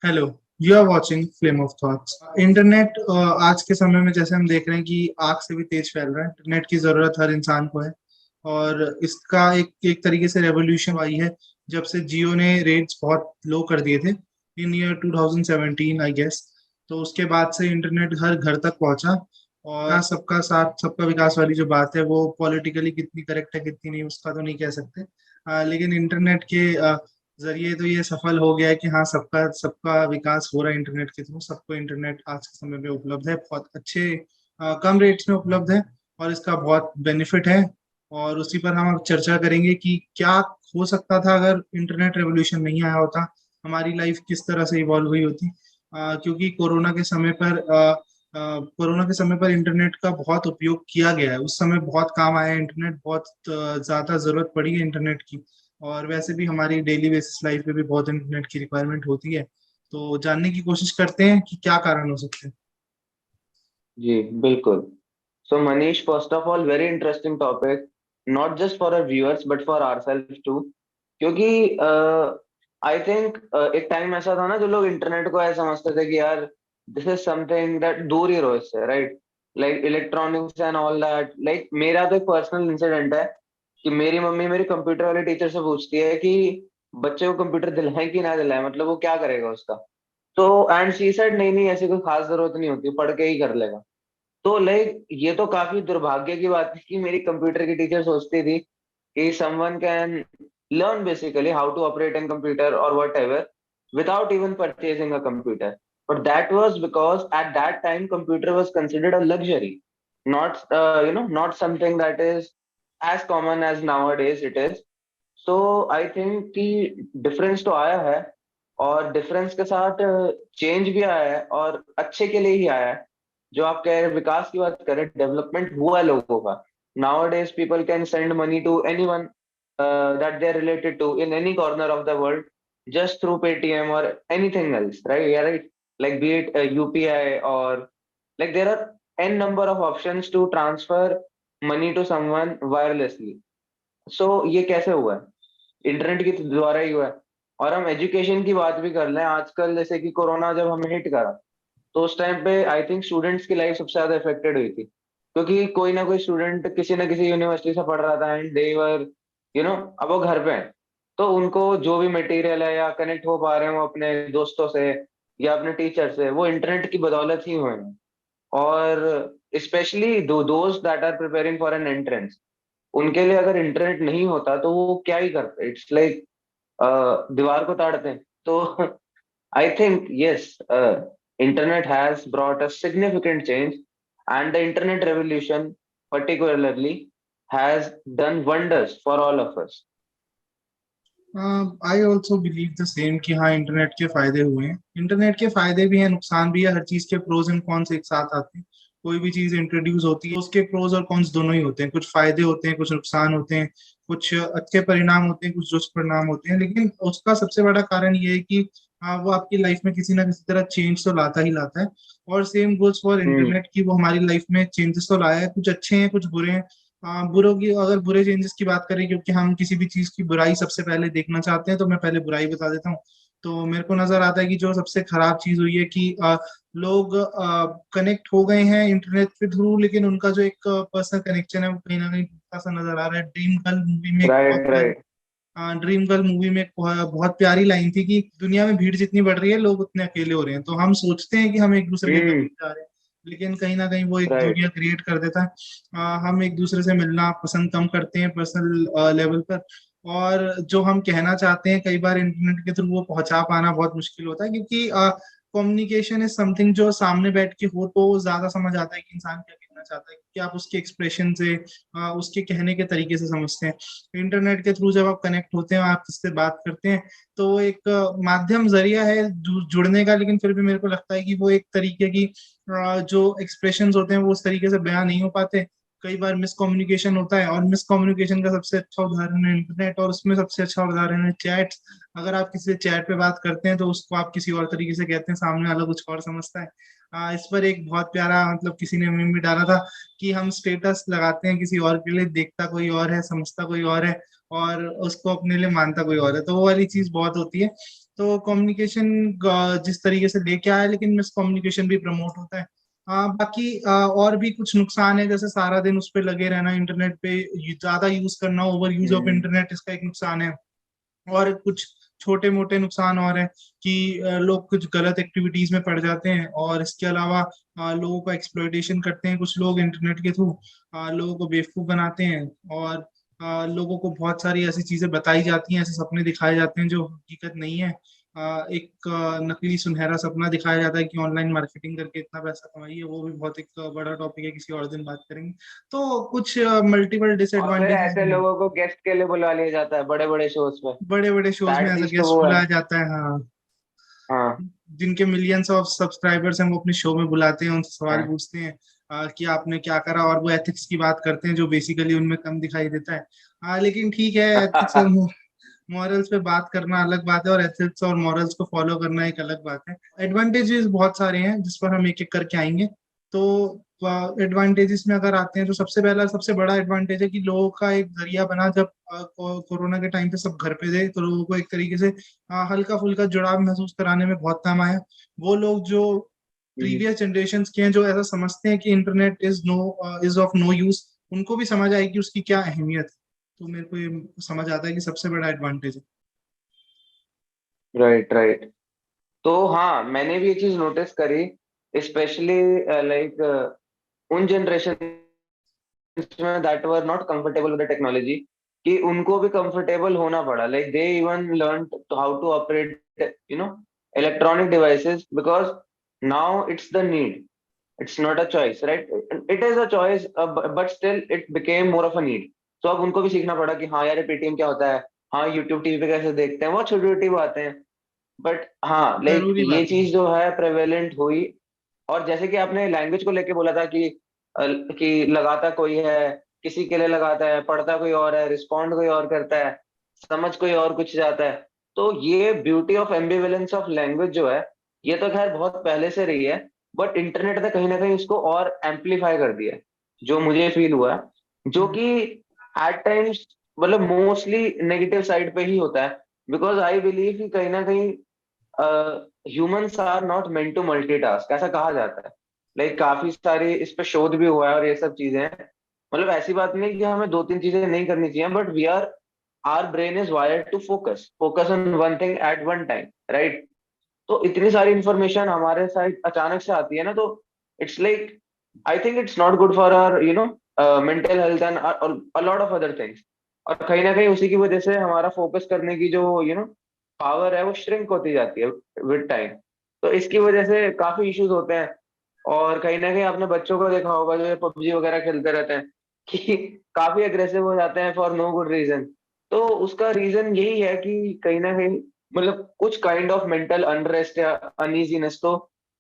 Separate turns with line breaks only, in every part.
Hello, you are watching flame of thoughts. Internet आज के समय में जैसे हम देख रहे हैं कि आग से भी तेज फैल रहा है। इंटरनेट की जरूरत हर इंसान को है और इसका एक एक तरीके से रेवोल्यूशन आई है जब से जियो ने रेट्स बहुत लो कर दिए थे इन ईयर 2017 आई गेस। तो उसके बाद से इंटरनेट हर घर तक पहुंचा और हाँ, सबका साथ सबका विकास वाली जो बात है वो पॉलिटिकली कितनी करेक्ट है कितनी नहीं उसका तो नहीं कह सकते। लेकिन इंटरनेट के जरिए तो ये सफल हो गया है कि हाँ सबका सबका विकास हो रहा है इंटरनेट के थ्रू। सबको इंटरनेट आज के समय में उपलब्ध है, बहुत अच्छे कम रेट्स में उपलब्ध है और इसका बहुत बेनिफिट है। और उसी पर हम अब चर्चा करेंगे कि क्या हो सकता था अगर इंटरनेट रेवोल्यूशन नहीं आया होता, हमारी लाइफ किस तरह से इवॉल्व हुई होती। क्योंकि कोरोना के समय पर इंटरनेट का बहुत उपयोग किया गया है। उस समय बहुत काम आया है इंटरनेट, बहुत ज्यादा जरूरत पड़ी है इंटरनेट की। और वैसे भी हमारी डेली बेसिस लाइफ में भी बहुत इंटरनेट की रिक्वायरमेंट होती है। तो जानने की कोशिश करते हैं कि क्या कारण हो सकते हैं।
जी बिल्कुल। So Manish, first of all very interesting topic, not just for our viewers but for ourselves too. क्योंकि आई थिंक एक टाइम ऐसा था ना, जो लोग इंटरनेट को ऐसा समझते थे कि यार दिस इज समथिंग दैट दूर ही रहो इससे, right? Like electronics and all that. Like मेरा तो एक पर्सनल इंसिडेंट है कि मेरी मम्मी मेरी कंप्यूटर वाले टीचर से पूछती है कि बच्चे को कंप्यूटर दिलाएं कि ना दिलाएं, मतलब वो क्या करेगा उसका। तो एंड शी सेड नहीं नहीं, ऐसी कोई खास जरूरत नहीं होती, पढ़ के ही कर लेगा। तो लाइक ये तो काफी दुर्भाग्य की बात है कि मेरी कंप्यूटर की टीचर सोचती थी कि someone can learn basically how to operate an computer और whatever without even purchasing a computer. But that was because at that time computer was considered a luxury, not not something that is as common as nowadays it is. So I think कि difference तो आया है, और difference के साथ change भी आया है, और अच्छे के लिए ही आया है। जो आप कह रहे विकास की बात करें, डेवलपमेंट हुआ है लोगों का। Nowadays people can send money to anyone that they are related to in any corner of the world, just through Paytm or anything else, right? Yeah, right. Like be it UPI, or like there are n number of options to transfer money to someone wirelessly. So ये कैसे हुआ है? Internet के द्वारा ही हुआ है। और हम एजुकेशन की बात भी कर लें, आजकल जैसे कि कोरोना जब हमें हिट करा, तो उस टाइम पे आई थिंक स्टूडेंट्स की लाइफ सबसे ज्यादा इफेक्टेड हुई थी, क्योंकि कोई ना कोई स्टूडेंट किसी ना किसी यूनिवर्सिटी से पढ़ रहा था एंड दे वर अब वो घर पे हैं। तो उनको जो भी मटेरियल है या कनेक्ट हो पा रहे हैं वो अपने दोस्तों से या अपने टीचर से, वो इंटरनेट की बदौलत ही हुए हैं। और स्पेशली दोस्त that are preparing for an entrance, उनके लिए अगर इंटरनेट नहीं होता तो वो क्या ही करते। इट्स लाइक दीवार को ताड़ते हैं। तो I think yes, internet has brought a significant change, and the internet revolution, particularly, has done wonders for all of us.
I also believe the same कि हाँ इंटरनेट के फायदे हुए हैं। इंटरनेट के फायदे भी हैं, नुकसान भी है। हर चीज के प्रोज एंड कॉन्स एक साथ आते हैं। कोई भी चीज इंट्रोड्यूस होती है तो उसके प्रोज और कॉन्स दोनों ही होते हैं। कुछ फायदे होते हैं, कुछ नुकसान होते हैं, कुछ अच्छे परिणाम होते हैं, कुछ दुष्परिणाम होते हैं। लेकिन उसका सबसे बड़ा कारण ये है कि हाँ वो आपकी लाइफ में किसी ना किसी तरह चेंज तो लाता ही लाता है। और same goes for
Hmm.
Internet की वो हमारी लाइफ में चेंजेस तो लाया है। कुछ अच्छे हैं कुछ बुरे हैं। बुरों की अगर बुरे चेंजेस की बात करें, क्योंकि हम किसी भी चीज की बुराई सबसे पहले देखना चाहते हैं, तो मैं पहले बुराई बता देता हूँ। तो मेरे को नजर आता है कि जो सबसे खराब चीज हुई है कि लोग कनेक्ट हो गए हैं इंटरनेट के थ्रू, लेकिन उनका जो एक पर्सनल कनेक्शन है वो कहीं ना कहीं टूटा सा नजर आ रहा है।
Right, right.
Dream girl movie में एक बहुत प्यारी लाइन थी कि दुनिया में भीड़ जितनी बढ़ रही है लोग उतने अकेले हो रहे हैं। तो हम सोचते हैं कि हम एक दूसरे के
Hmm.
करीब जा रहे हैं, लेकिन कहीं ना कहीं वो एक
Right.
दूरियां क्रिएट कर देता है। हम एक दूसरे से मिलना पसंद कम करते हैं पर्सनल लेवल पर। और जो हम कहना चाहते हैं कई बार इंटरनेट के थ्रू वो पहुंचा पाना बहुत मुश्किल होता है, क्योंकि कम्युनिकेशन इज समथिंग जो सामने बैठ के हो तो ज्यादा समझ आता है कि इंसान क्या कहना चाहता है, कि आप उसके एक्सप्रेशन से उसके कहने के तरीके से समझते हैं। इंटरनेट के थ्रू जब आप कनेक्ट होते हैं, आप किससे बात करते हैं, तो वो एक माध्यम जरिया है जुड़ने का। लेकिन फिर भी मेरे को लगता है कि वो एक तरीके की जो एक्सप्रेशंस होते हैं वो उस तरीके से बयां नहीं हो पाते। कई बार मिसकम्युनिकेशन होता है, और मिसकम्युनिकेशन का सबसे अच्छा उदाहरण है इंटरनेट, और उसमें सबसे अच्छा उदाहरण है चैट। अगर आप किसी से चैट पे बात करते हैं तो उसको आप किसी और तरीके से कहते हैं, सामने वाला कुछ और समझता है। इस पर एक बहुत प्यारा मतलब किसी ने मीम भी डाला था कि हम स्टेटस लगाते हैं किसी और के लिए, देखता कोई और है समझता कोई और है, और उसको अपने लिए मानता कोई और है। तो वो वाली चीज बहुत होती है। तो कम्युनिकेशन जिस तरीके से लेके आया, लेकिन मिस कम्युनिकेशन भी प्रमोट होता है। बाकी और भी कुछ नुकसान है, जैसे सारा दिन उस पे लगे रहना, इंटरनेट पे ज्यादा यूज करना, over use of
hmm.
Internet, इसका एक नुकसान है। और कुछ छोटे मोटे नुकसान और हैं कि लोग कुछ गलत एक्टिविटीज में पड़ जाते हैं, और इसके अलावा लोगों का एक्सप्लॉइटेशन करते हैं कुछ लोग इंटरनेट के थ्रू, लोगों को बेवकूफ बनाते हैं, और लोगों को बहुत सारी ऐसी चीजें बताई जाती हैं, ऐसे सपने दिखाए जाते हैं जो हकीकत नहीं है। एक नकली सुनहरा सपना दिखाया जाता है कि ऑनलाइन मार्केटिंग करके इतना पैसा कमाइए, वो भी बहुत एक बड़ा टॉपिक है, किसी और दिन बात करेंगे। तो कुछ मल्टीपल
और फिर
डिसएडवांटेजेस
ऐसे
भी हैं।
लोगों को गेस्ट के लिए बुला लिया जाता है बड़े बड़े शोज पे।
बड़े बड़े शोज में
सैड
एज अ
चीज तो
गेस्ट
वो है।
बुलाया जाता है, हाँ।
हाँ।
जिनके मिलियंस ऑफ सब्सक्राइबर्स हैं वो अपने शो में बुलाते हैं, उनसे सवाल
हाँ।
पूछते हैं कि आपने क्या करा, और वो एथिक्स की बात करते हैं जो बेसिकली उनमें कम दिखाई देता है। लेकिन ठीक है, एथिक्स और मॉरल्स पे बात करना अलग बात है, और एथिक्स और मॉरल्स को फॉलो करना एक अलग बात है। एडवांटेजेस बहुत सारे हैं जिस पर हम एक एक करके आएंगे। तो एडवांटेजेस में अगर आते हैं, तो सबसे पहला सबसे बड़ा एडवांटेज है कि लोगों का एक जरिया बना, जब कोरोना के टाइम पे सब घर पे थे, तो लोगों को एक तरीके से हल्का फुल्का जुड़ाव महसूस कराने में बहुत काम आया। वो लोग जो
हम्म।
प्रीवियस जनरेशन के हैं, जो ऐसा समझते हैं कि internet is of no use, उनको भी समझ आएगी कि उसकी क्या अहमियत है। तो मेरे को ये समझ आता है कि सबसे बड़ा एडवांटेज है।
Right, right. तो हाँ, मैंने भी ये चीज नोटिस करी, स्पेशली लाइक उन जनरेशन में that were not comfortable with the technology, कि उनको भी कंफर्टेबल होना पड़ा। Like they even learn how to operate you know electronic devices, because now it's the need, it's not a choice, right? It is a choice, but still it became more of a need. तो अब उनको भी सीखना पड़ा कि हाँ यार, ये पेटीएम क्या होता है, हाँ यूट्यूब टीवी पे कैसे देखते हैं, बहुत छोटी छोटी बातें हैं। बट हाँ, लाइक
जरूरी
ये
बात है।
चीज जो है प्रेवेलेंट हुई। और जैसे कि आपने लैंग्वेज को लेके बोला था कि लगाता कोई है, किसी के लिए लगाता है, पढ़ता कोई और है, रिस्पॉन्ड कोई और करता है, समझ कोई और कुछ जाता है। तो ये beauty of ambivalence of language जो है, ये तो खैर बहुत पहले से रही है, बट इंटरनेट ने कहीं ना कहीं उसको और एम्पलीफाई कर दिया है, जो मुझे फील हुआ है। जो
हम्म,
कि एट टाइम्स, मतलब मोस्टली नेगेटिव साइड पे ही होता है। बिकॉज आई बिलीव कि कहीं ना कहीं humans are not meant to multitask, ऐसा कहा जाता है। लाइक काफी सारी इस पे शोध भी हुआ है और ये सब चीजें हैं। मतलब ऐसी बात नहीं कि हमें दो तीन चीजें नहीं करनी चाहिए, but we are, our brain is wired to focus on one thing at one time, right? तो इतनी सारी इंफॉर्मेशन हमारे साइड अचानक से आती है ना, तो it's like, I think it's not good for our mental health and a lot of other things. और कहीं ना कहीं उसी की वजह से हमारा फोकस करने की जो पावर है वो श्रिंक होती जाती है विद टाइम। तो इसकी वजह से काफी इश्यूज होते हैं। और कहीं ना कहीं आपने बच्चों को देखा होगा जो पबजी वगैरह खेलते रहते हैं, कि काफी अग्रेसिव हो जाते हैं फॉर नो गुड रीजन। तो उसका रीजन यही है कि कहीं ना कहीं, मतलब कुछ काइंड ऑफ मेंटल अनरेस्ट या अनईजीनेस तो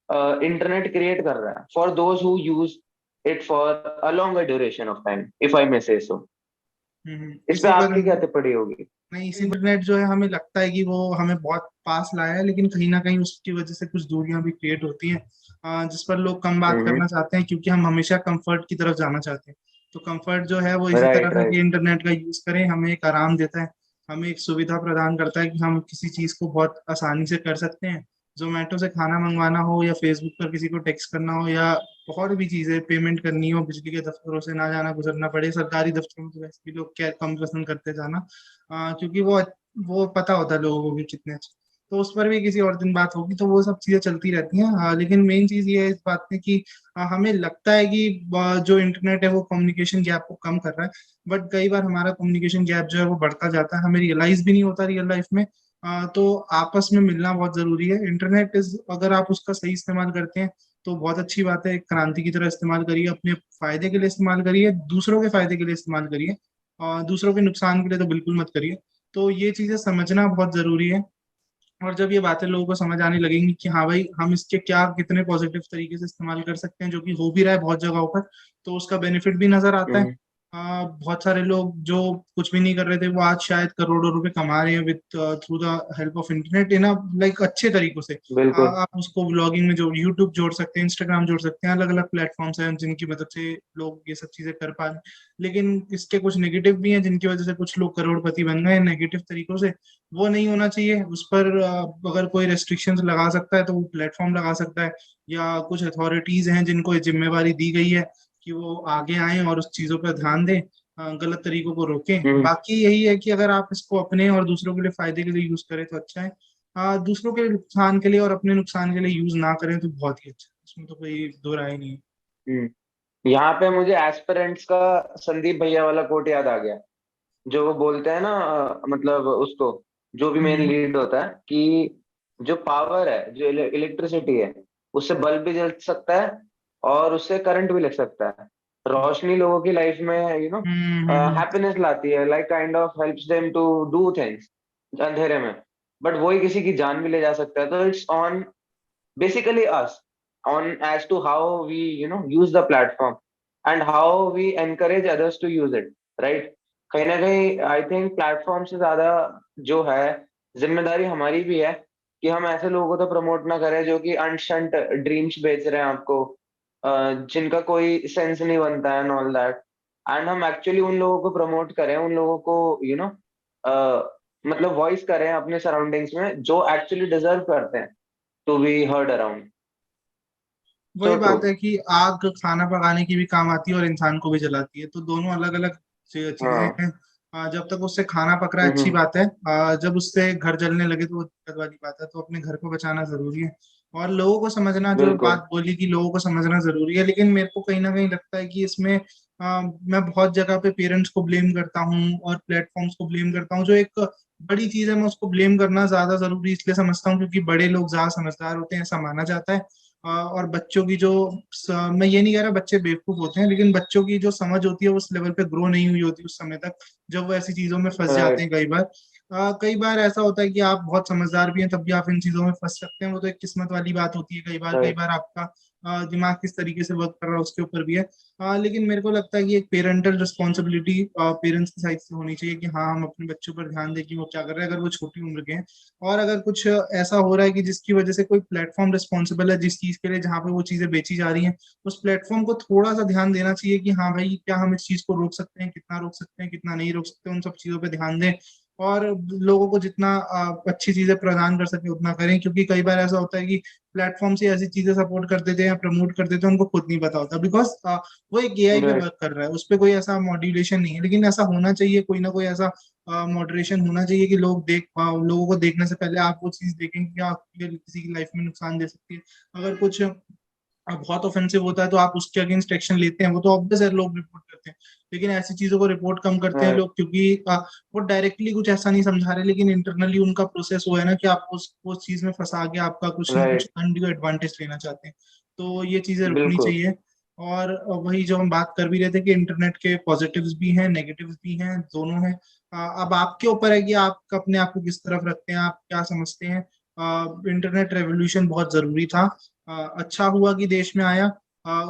इंटरनेट क्रिएट कर रहा है for those who use it for a longer duration of time, if I may say so. इस पे
इसी पर
आपकी क्या टिप्पणी होगी?
नहीं, इसी इंटरनेट जो है, हमें लगता है कि वो हमें बहुत पास लाया है, लेकिन कहीं ना कहीं उसकी वजह से कुछ दूरियां भी क्रिएट होती हैं, जिस पर लोग कम बात करना चाहते हैं, क्योंकि हम हमेशा कंफर्ट की तरफ जाना चाहते हैं। तो कंफर्ट जो है वो इसी
राइट,
तरह है कि
राइट।
इंटरनेट का यूज करें, हमें एक आराम देता है, हमें एक सुविधा प्रदान करता है कि हम किसी चीज को बहुत आसानी से कर सकते हैं। जोमेटो से खाना मंगवाना हो, या फेसबुक पर किसी को टेक्स्ट करना हो, या और भी चीजें पेमेंट करनी हो, बिजली के दफ्तरों से ना जाना गुजरना पड़े, सरकारी दफ्तरों में तो वैसे भी लोग क्या कम पसंद करते जाना, क्योंकि वो पता होता है लोगों को कि कितने अच्छे। तो उस पर भी किसी और दिन बात होगी, तो वो सब चीजें चलती रहती हैं। लेकिन मेन चीज ये है इस बात में कि हमें लगता है कि जो इंटरनेट है वो कम्युनिकेशन गैप को कम कर रहा है, बट कई बार हमारा कम्युनिकेशन गैप जो है वो बढ़ता जाता है, हमें रियलाइज भी नहीं होता रियल लाइफ में। तो आपस में मिलना बहुत जरूरी है। इंटरनेट इज, अगर आप उसका सही इस्तेमाल करते हैं तो बहुत अच्छी बात है, एक क्रांति की तरह इस्तेमाल करिए, अपने फायदे के लिए इस्तेमाल करिए, दूसरों के फायदे के लिए इस्तेमाल करिए, और दूसरों के नुकसान के लिए तो बिल्कुल मत करिए। तो ये चीजें समझना बहुत जरूरी है। और जब ये बातें लोगों को समझ आने लगेंगी कि हाँ भाई, हम इसके क्या कितने पॉजिटिव तरीके से इस्तेमाल कर सकते हैं, जो कि हो भी रहा है बहुत जगहों पर, तो उसका बेनिफिट भी नजर आता है। बहुत सारे लोग जो कुछ भी नहीं कर रहे थे वो आज शायद करोड़ों रुपए कमा रहे हैं with through the help of internet in like अच्छे तरीकों से।
बिल्कुल।
आप उसको ब्लॉगिंग में जो यूट्यूब जोड़ सकते हैं, इंस्टाग्राम जोड़ सकते हैं, अलग अलग प्लेटफॉर्म्स हैं जिनकी मदद से लोग ये सब चीजें कर पा रहे हैं। लेकिन इसके कुछ नेगेटिव भी हैं जिनकी वजह से कुछ लोग करोड़पति बन गए हैं नेगेटिव तरीकों से। वो नहीं होना चाहिए। उस पर अगर कोई रेस्ट्रिक्शंस लगा सकता है तो वो प्लेटफॉर्म लगा सकता है, या कुछ अथॉरिटीज हैं जिनको ये जिम्मेवारी दी गई है कि वो आगे आए और उस चीजों पर ध्यान दें, गलत तरीकों को रोकें।
हम्म।
बाकी यही है कि अगर आप इसको अपने और दूसरों के लिए फायदे के लिए यूज करें तो अच्छा है। दूसरों के नुकसान के लिए और अपने नुकसान के लिए यूज ना करें तो बहुत ही अच्छा है, इसमें तो कोई दो राय नहीं है।
हम्म। यहाँ पे मुझे एस्पिरेंट्स का संदीप भैया वाला कोट याद आ गया, जो वो बोलते हैं ना, मतलब उसको, जो भी मेन
हम्म।
लीड होता है कि जो पावर है, जो इलेक्ट्रिसिटी है, उससे बल्ब भी जल सकता है और उससे करंट भी लग सकता है। रोशनी लोगों की लाइफ में
हम्म।
हैप्पीनेस लाती है, like kind of helps them to do things अंधेरे में। बट वही किसी की जान भी ले जा सकता है। तो it's on basically us, on as to how we use the platform and how we encourage others to use it, right? कहीं ना कहीं आई थिंक प्लेटफॉर्म से ज्यादा जो है जिम्मेदारी हमारी भी है कि हम ऐसे लोगों को तो प्रमोट ना करें जो कि अनशंट ड्रीम्स बेच रहे हैं आपको, जिनका कोई सेंस नहीं बनता है एंड ऑल दैट। एंड हम एक्चुअली उन लोगों को प्रमोट करें, उन लोगों को मतलब वॉइस करें अपने सराउंडिंग्स में, जो एक्चुअली डिजर्व करते हैं टू बी हर्ड अराउंड।
वही
सो ट्रू।
बात है कि आग खाना पकाने की भी काम आती है और इंसान को भी जलाती है, तो दोनों अलग अलग चीजें
हाँ।
हैं। जब तक उससे खाना पक रहा है अच्छी
हम्म।
बात है। जब उससे घर जलने लगे तो वो दिक्कत वाली बात है, तो अपने घर को बचाना जरूरी है। और लोगों को समझना, जो
बिल्कुल।
बात बोली कि लोगों को समझना जरूरी है, लेकिन मेरे को कहीं ना कहीं लगता है कि इसमें मैं बहुत जगह पे पेरेंट्स को ब्लेम करता हूँ और प्लेटफॉर्म्स को ब्लेम करता हूँ। जो एक बड़ी चीज है मैं उसको ब्लेम करना ज्यादा जरूरी इसलिए समझता हूँ क्योंकि बड़े लोग ज्यादा समझदार होते हैं, ऐसा माना जाता है। और बच्चों की जो मैं ये नहीं कह रहा बच्चे बेवकूफ होते हैं, लेकिन बच्चों की जो समझ होती है वो उस लेवल पे ग्रो नहीं हुई होती उस समय तक, जब वो ऐसी चीजों में फंस जाते
राइट।
हैं कई बार। कई बार ऐसा होता है कि आप बहुत समझदार भी हैं तब भी आप इन चीजों में फंस सकते हैं, वो तो एक किस्मत वाली बात होती है। कई
राइट।
बार आपका दिमाग किस तरीके से वर्क कर रहा है उसके ऊपर भी है। लेकिन मेरे को लगता है कि एक पेरेंटल रिस्पॉन्सिबिलिटी पेरेंट्स की साइड से होनी चाहिए कि हाँ हम अपने बच्चों पर ध्यान दें कि वो क्या कर रहे हैं, अगर वो छोटी उम्र के हैं। और अगर कुछ ऐसा हो रहा है कि जिसकी वजह से कोई प्लेटफॉर्म रिस्पॉन्सिबल है जिस चीज के लिए, जहाँ पे वो चीजें बेची जा रही हैं, उस प्लेटफॉर्म को थोड़ा सा ध्यान देना चाहिए कि हाँ भाई क्या हम इस चीज को रोक सकते हैं, कितना रोक सकते हैं, कितना नहीं रोक सकते, उन सब चीजों पे ध्यान दें। और लोगों को जितना अच्छी चीजें प्रदान कर सके उतना करें, क्योंकि कई बार ऐसा होता है कि प्लेटफॉर्म से ऐसी चीजें सपोर्ट कर देते हैं या प्रमोट कर देते हैं उनको खुद नहीं पता होता, बिकॉज वो एक एआई पे
राइट।
वर्क कर रहा है, उस पर कोई ऐसा मॉड्यूलेशन नहीं है। लेकिन ऐसा होना चाहिए, कोई ना कोई ऐसा मॉडरेशन होना चाहिए कि लोग देख पाओ, लोगों को देखने से पहले आप वो चीज देखें कि क्या किसी की लाइफ में नुकसान दे सकती है। अगर कुछ बहुत ऑफेंसिव होता है तो आप उसके अगेंस्ट एक्शन लेते हैं, वो तो ऑब्वियस है, लोग रिपोर्ट करते हैं। लेकिन ऐसी चीजों को रिपोर्ट कम करते हैं
राइट।
लोग क्योंकि वो डायरेक्टली कुछ ऐसा नहीं समझा रहे, लेकिन इंटरनली उनका प्रोसेस वो है ना कि आप उस चीज में फंसा के आपका कुछ ना कुछ
राइट।
अनड्यू एडवांटेज लेना चाहते हैं। तो ये चीजें रुकनी
बिल्कुल।
चाहिए। और वही जो हम बात कर भी रहे थे कि इंटरनेट के पॉजिटिव्स भी हैं नेगेटिव्स भी हैं, दोनों हैं। अब आपके ऊपर है कि आप अपने आप को किस तरफ रखते हैं, आप क्या समझते हैं। इंटरनेट रेवोल्यूशन बहुत जरूरी था। अच्छा हुआ कि देश में आया।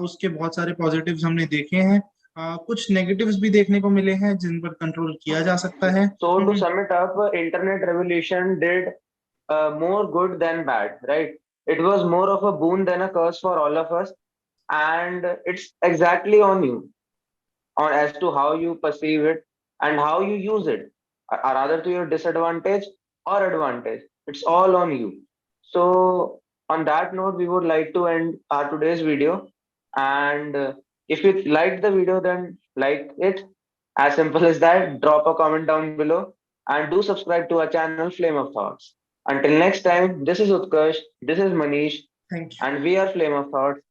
उसके बहुत सारे पॉजिटिव्स हमने देखे हैं। कुछ नेगेटिव्स भी देखने को मिले हैं जिन पर कंट्रोल किया जा सकता है।
So to sum it up, internet revolution did more good than bad, right? It was more of a boon than a curse for all of us, and it's exactly on you, on as to how you perceive it and how you use it, or rather to your disadvantage or advantage. It's all on you. So on that note, we would like to end our today's video. And if you liked the video, then like it. As simple as that. Drop a comment down below and do subscribe to our channel Flame of Thoughts. Until next time, this is Utkarsh, this is Manish,
thank you.
and we are Flame of Thoughts.